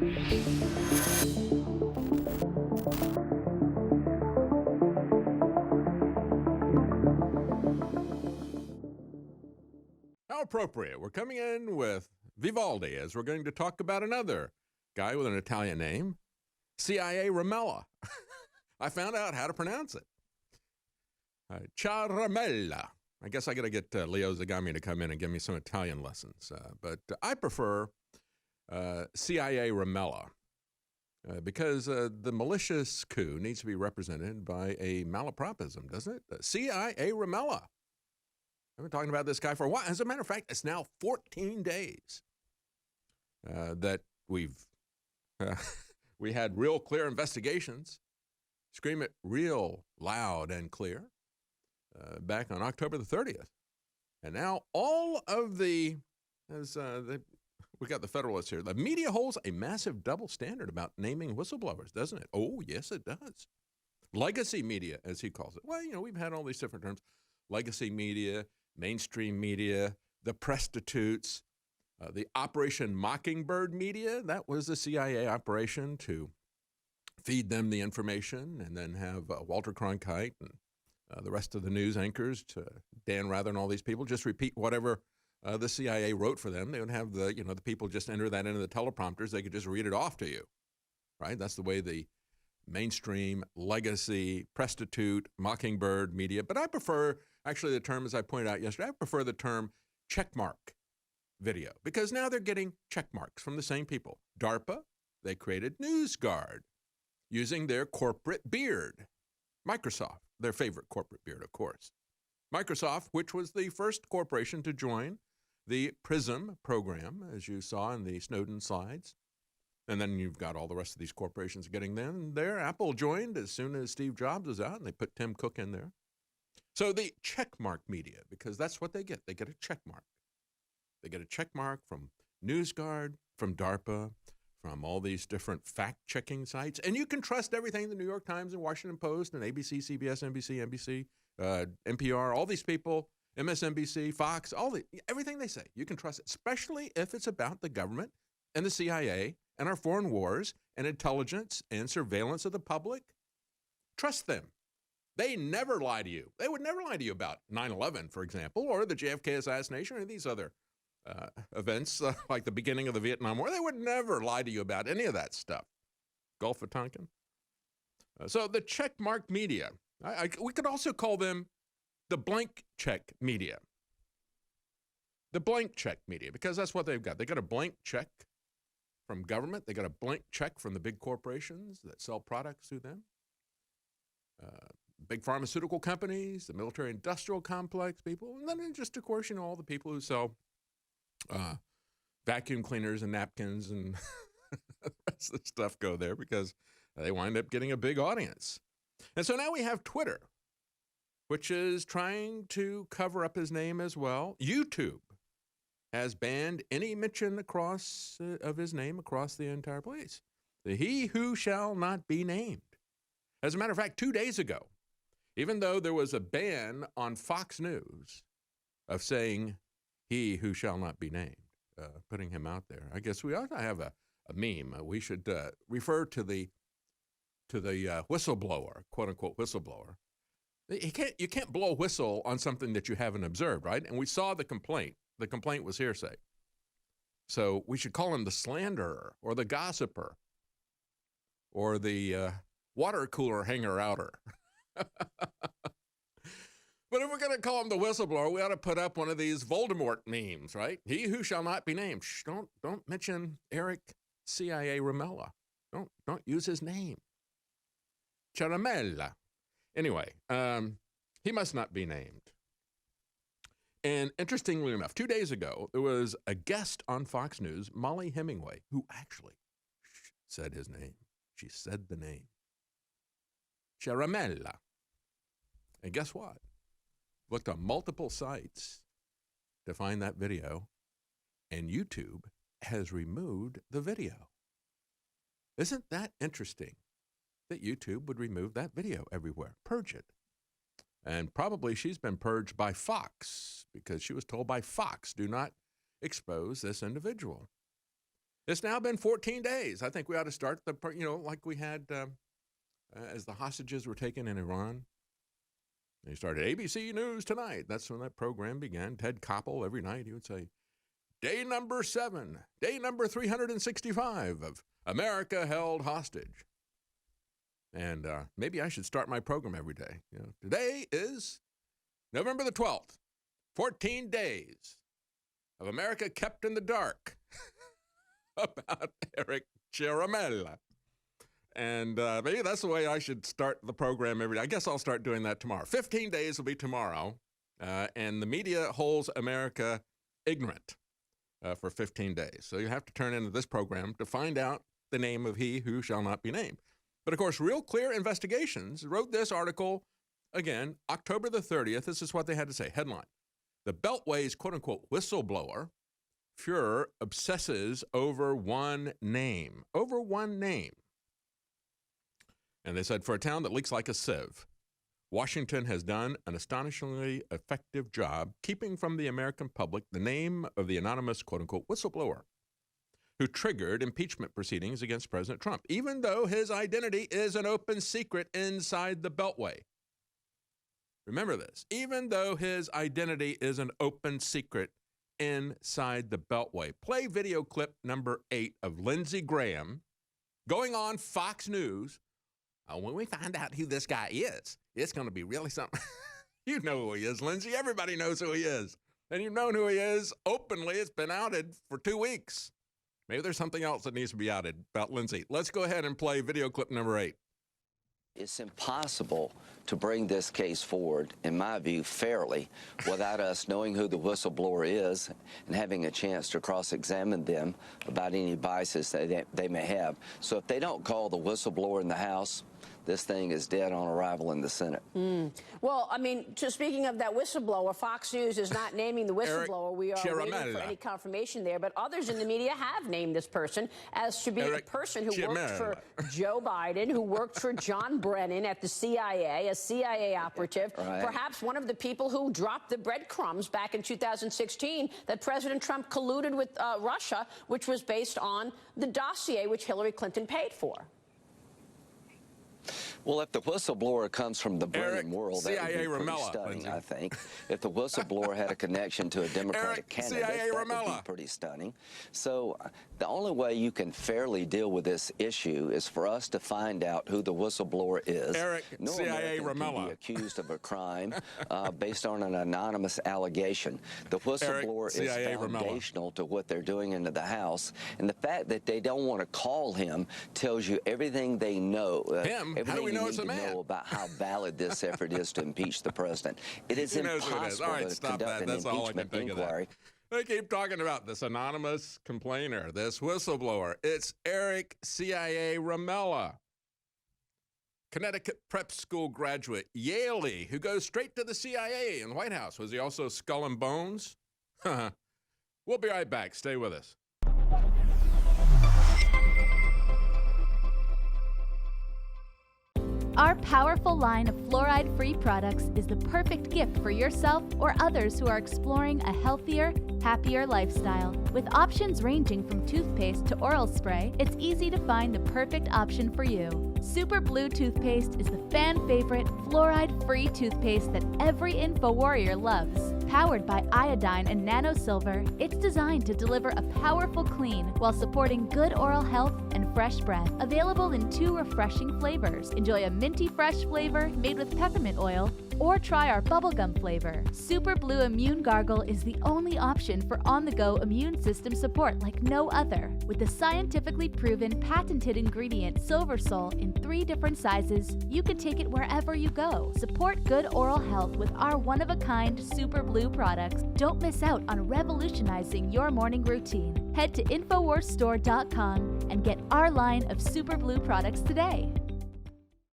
How appropriate. We're coming in with Vivaldi as we're going to talk about another guy with an Italian name, CIA Ramella. I found out how to pronounce it. Ramella. I guess I got to get Leo Zagami to come in and give me some Italian lessons. But I prefer CIA Ramella because the malicious coup needs to be represented by a malapropism, doesn't it? CIA Ramella. I've been talking about this guy for a while. As a matter of fact, it's now 14 days that we had real clear investigations, scream it real loud and clear, back on October the 30th. And now all of we got the Federalists here. The media holds a massive double standard about naming whistleblowers, doesn't it? Oh, yes, it does. Legacy media, as he calls it. Well, we've had all these different terms. Legacy media, mainstream media, the prostitutes, the Operation Mockingbird media. That was the CIA operation to feed them the information and then have Walter Cronkite and the rest of the news anchors, Dan Rather and all these people, just repeat whatever the CIA wrote for them. They would have the people just enter that into the teleprompters. They could just read it off to you, right? That's the way the mainstream, legacy, prostitute, mockingbird media. But I prefer, actually, the term, as I pointed out yesterday, I prefer the term checkmark video because now they're getting checkmarks from the same people. DARPA, they created NewsGuard using their corporate beard. Microsoft, their favorite corporate beard, of course. Microsoft, which was the first corporation to join the PRISM program, as you saw in the Snowden slides. And then you've got all the rest of these corporations getting there. Apple joined as soon as Steve Jobs was out, and they put Tim Cook in there. So the checkmark media, because that's what they get. They get a checkmark. They get a checkmark from NewsGuard, from DARPA, from all these different fact-checking sites. And you can trust everything the New York Times and Washington Post and ABC, CBS, NBC, NPR, all these people, MSNBC, Fox, everything they say. You can trust it, especially if it's about the government and the CIA and our foreign wars and intelligence and surveillance of the public. Trust them. They never lie to you. They would never lie to you about 9/11, for example, or the JFK assassination or these other events like the beginning of the Vietnam War. They would never lie to you about any of that stuff. Gulf of Tonkin. So the checkmark media, we could also call them the blank check media. The blank check media, because that's what they've got. They got a blank check from government. They got a blank check from the big corporations that sell products to them. Big pharmaceutical companies, the military industrial complex people, and then just, of course, all the people who sell vacuum cleaners and napkins and the rest of the stuff go there because they wind up getting a big audience. And so now we have Twitter, which is trying to cover up his name as well. YouTube has banned any mention of his name across the entire place. The he who shall not be named. As a matter of fact, 2 days ago, even though there was a ban on Fox News of saying he who shall not be named, putting him out there, I guess we ought to have a meme. We should refer to the whistleblower, quote unquote whistleblower. You can't blow a whistle on something that you haven't observed, right? And we saw the complaint. The complaint was hearsay. So we should call him the slanderer or the gossiper or the water cooler hanger-outer. But if we're going to call him the whistleblower, we ought to put up one of these Voldemort memes, right? He who shall not be named. Shh, don't mention Eric CIA Ramella. Don't use his name. Caramella. Anyway, he must not be named. And interestingly enough, 2 days ago, there was a guest on Fox News, Molly Hemingway, who actually said his name. She said the name. Caramella. And guess what? Looked on multiple sites to find that video, and YouTube has removed the video. Isn't that interesting that YouTube would remove that video everywhere, purge it? And probably she's been purged by Fox because she was told by Fox, do not expose this individual. It's now been 14 days. I think we ought to start like we had as the hostages were taken in Iran. They started ABC News Tonight. That's when that program began. Ted Koppel, every night, he would say, day number 7, day number 365 of America held hostage. And maybe I should start my program every day. Today is November the 12th, 14 days of America kept in the dark about Eric Ramella. And maybe that's the way I should start the program every day. I guess I'll start doing that tomorrow. 15 days will be tomorrow, and the media holds America ignorant for 15 days. So you have to turn into this program to find out the name of he who shall not be named. But, of course, Real Clear Investigations wrote this article, again, October the 30th. This is what they had to say. Headline: the Beltway's quote-unquote whistleblower, Fuhrer, obsesses over one name. Over one name. And they said, for a town that leaks like a sieve, Washington has done an astonishingly effective job keeping from the American public the name of the anonymous quote-unquote whistleblower who triggered impeachment proceedings against President Trump, even though his identity is an open secret inside the Beltway. Remember this. Even though his identity is an open secret inside the Beltway. Play video clip number 8 of Lindsey Graham going on Fox News. When we find out who this guy is, it's going to be really something. You know who he is, Lindsey. Everybody knows who he is. And you've known who he is openly. It's been outed for 2 weeks. Maybe there's something else that needs to be outed about Lindsey. Let's go ahead and play video clip number 8. It's impossible to bring this case forward, in my view, fairly, without us knowing who the whistleblower is and having a chance to cross-examine them about any biases that they may have. So if they don't call the whistleblower in the House, this thing is dead on arrival in the Senate. Well, I mean, speaking of that whistleblower, Fox News is not naming the whistleblower. We are waiting for any confirmation there. But others in the media have named this person as to be a person who worked for Joe Biden, who worked for John Brennan at the CIA, a CIA operative, perhaps one of the people who dropped the breadcrumbs back in 2016 that President Trump colluded with Russia, which was based on the dossier which Hillary Clinton paid for. Well, if the whistleblower comes from the Brennan world, that would be pretty stunning, I think. If the whistleblower had a connection to a Democratic candidate, that would be pretty stunning. So the only way you can fairly deal with this issue is for us to find out who the whistleblower is. No American can be accused of a crime based on an anonymous allegation. The whistleblower is foundational to what they're doing into the House. And the fact that they don't want to call him tells you everything they know. Everything you need to know about how valid this effort is to impeach the president. It is impossible to conduct an impeachment inquiry. They keep talking about this anonymous complainer, this whistleblower. It's Eric CIA Ramella, Connecticut prep school graduate, Yaley, who goes straight to the CIA in the White House. Was he also Skull and Bones? We'll be right back. Stay with us. Our powerful line of fluoride-free products is the perfect gift for yourself or others who are exploring a healthier, happier lifestyle. With options ranging from toothpaste to oral spray, it's easy to find the perfect option for you. Super Blue toothpaste is the fan-favorite fluoride-free toothpaste that every InfoWarrior loves. Powered by iodine and nano silver, it's designed to deliver a powerful clean while supporting good oral health and fresh breath. Available in 2 refreshing flavors. Enjoy a minty fresh flavor made with peppermint oil, or try our bubblegum flavor. Super Blue Immune Gargle is the only option for on-the-go immune system support like no other. With the scientifically proven patented ingredient Silver Sol in 3 different sizes, you can take it wherever you go. Support good oral health with our one-of-a-kind Super Blue products. Don't miss out on revolutionizing your morning routine. Head to InfoWarsStore.com and get our line of Super Blue products today.